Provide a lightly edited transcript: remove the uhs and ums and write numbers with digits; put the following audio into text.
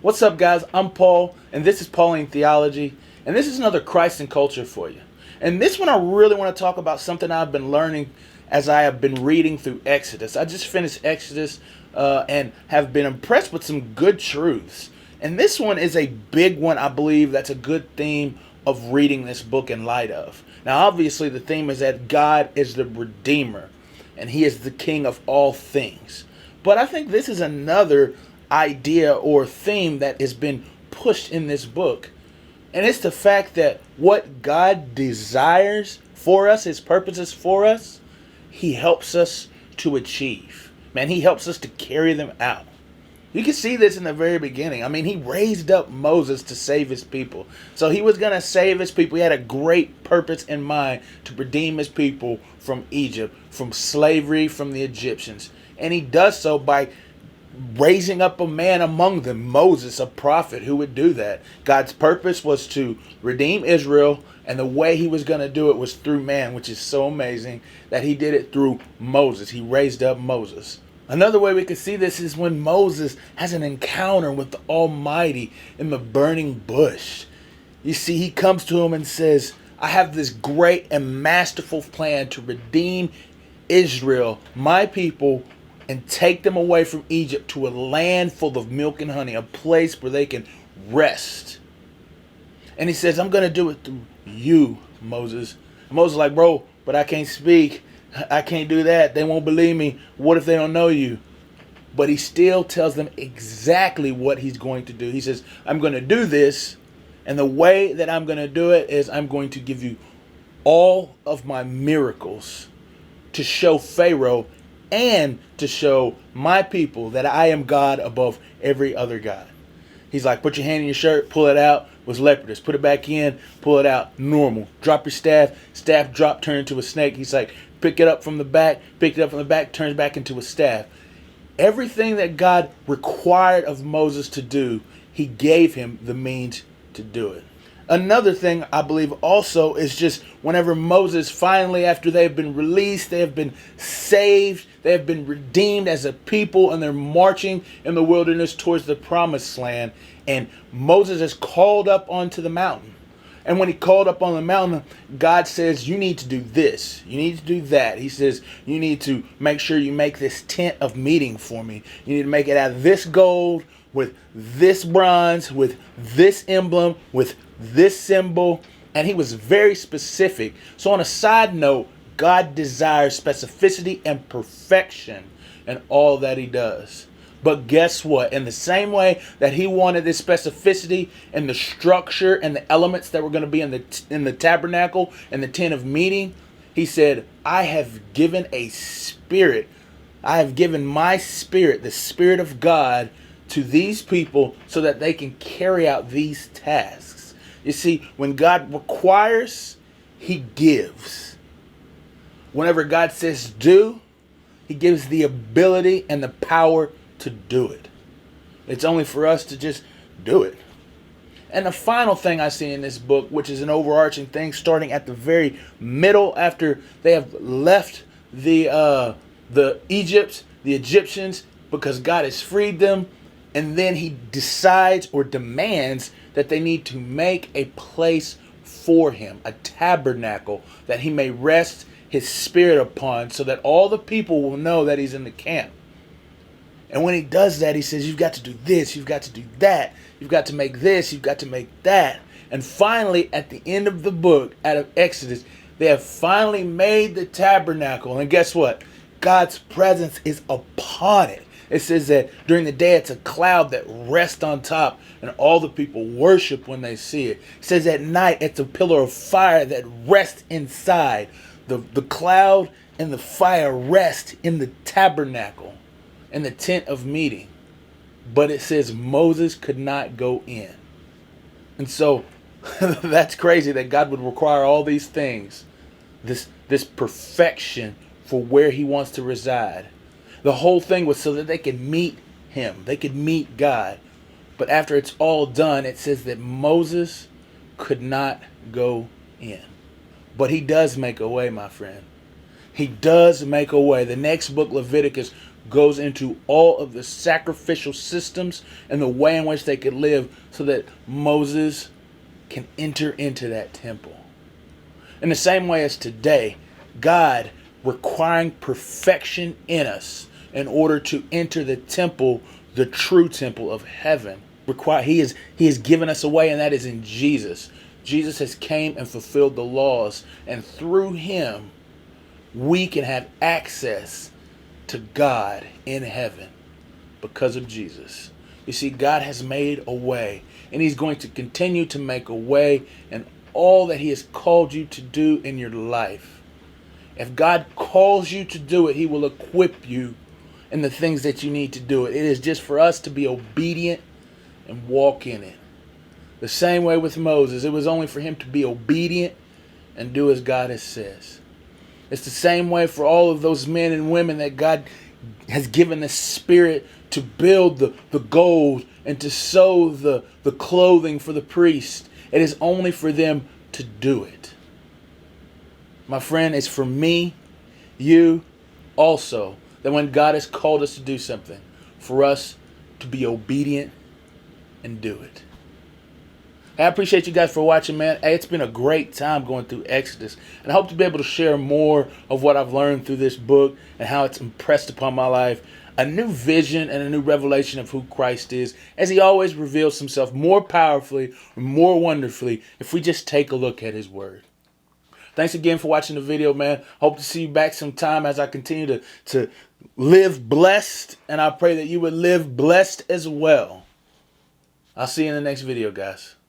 What's up, guys? I'm Paul, and this is Pauline Theology, and this is another Christ and Culture for you. And this one, I really want to talk about something I've been learning as I have been reading through Exodus. I just finished Exodus and have been impressed with some good truths. And this one is a big one, I believe, that's a good theme of reading this book in light of. Now, obviously, the theme is that God is the Redeemer, and He is the King of all things. But I think this is another idea or theme that has been pushed in this book. And it's the fact that what God desires for us, His purposes for us, He helps us to achieve. Man, He helps us to carry them out. You can see this in the very beginning. I mean, He raised up Moses to save His people. So He was going to save His people. He had a great purpose in mind to redeem His people from Egypt, from slavery, from the Egyptians. And He does so by raising up a man among them, Moses, a prophet who would do that. God's purpose was to redeem Israel, and the way He was going to do it was through man, which is so amazing that He did it through Moses. He raised up Moses. Another way we could see this is when Moses has an encounter with the Almighty in the burning bush. You see, He comes to him and says, I have this great and masterful plan to redeem Israel, my people, and take them away from Egypt to a land full of milk and honey, a place where they can rest. And He says, I'm going to do it through you, Moses. And Moses is like, bro, but I can't speak. I can't do that. They won't believe me. What if they don't know you? But He still tells them exactly what He's going to do. He says, I'm going to do this. And the way that I'm going to do it is I'm going to give you all of my miracles to show Pharaoh and to show my people that I am God above every other God. He's like, put your hand in your shirt, pull it out, was leprous. Put it back in, pull it out, normal. Drop your staff drop, turn into a snake. He's like, pick it up from the back, turns back into a staff. Everything that God required of Moses to do, He gave him the means to do it. Another thing I believe also is just whenever Moses finally, after they have been released, they have been saved, they have been redeemed as a people, and they're marching in the wilderness towards the promised land. And Moses is called up onto the mountain. And when he called up on the mountain, God says, you need to do this. You need to do that. He says, you need to make sure you make this tent of meeting for me. You need to make it out of this gold, with this bronze, with this emblem, with this symbol. And He was very specific. So on a side note, God desires specificity and perfection in all that He does. But guess what? In the same way that He wanted this specificity and the structure and the elements that were going to be in the tabernacle and the tent of meeting, He said, I have given a spirit. I have given my spirit, the Spirit of God, to these people so that they can carry out these tasks. You see, when God requires, He gives. Whenever God says do, He gives the ability and the power to do it. It's only for us to just do it. And the final thing I see in this book, which is an overarching thing, starting at the very middle after they have left the Egyptians, because God has freed them, and then He decides or demands that they need to make a place for Him, a tabernacle that He may rest His Spirit upon, so that all the people will know that He's in the camp. And when He does that, He says, you've got to do this, you've got to do that, you've got to make this, you've got to make that. And finally, at the end of the book, out of Exodus, they have finally made the tabernacle. And guess what? God's presence is upon it. It says that during the day, it's a cloud that rests on top, and all the people worship when they see it. It says at night, it's a pillar of fire that rests inside. The cloud and the fire rest in the tabernacle, in the tent of meeting. But it says Moses could not go in. And so that's crazy that God would require all these things, this perfection for where He wants to reside. The whole thing was so that they could meet Him. They could meet God. But after it's all done, it says that Moses could not go in. But He does make a way, my friend. He does make a way. The next book, Leviticus, goes into all of the sacrificial systems and the way in which they could live so that Moses can enter into that temple. In the same way as today, God requiring perfection in us in order to enter the temple, the true temple of heaven. He has given us a way, and that is in Jesus. Jesus has came and fulfilled the laws, and through him we can have access to God in heaven because of Jesus. You see, God has made a way, and he's going to continue to make a way in all that he has called you to do in your life. If God calls you to do it, he will equip you in the things that you need to do it. It is just for us to be obedient and walk in it. The same way with Moses, it was only for him to be obedient and do as God has says. It's the same way for all of those men and women that God has given the spirit to build the gold and to sew the clothing for the priest. It is only for them to do it. My friend, it's for me, you also, that when God has called us to do something, for us to be obedient and do it. I appreciate you guys for watching, man. Hey, it's been a great time going through Exodus, and I hope to be able to share more of what I've learned through this book and how it's impressed upon my life. A new vision and a new revelation of who Christ is, as he always reveals himself more powerfully, more wonderfully, if we just take a look at his word. Thanks again for watching the video, man. Hope to see you back sometime as I continue to live blessed, and I pray that you would live blessed as well. I'll see you in the next video, guys.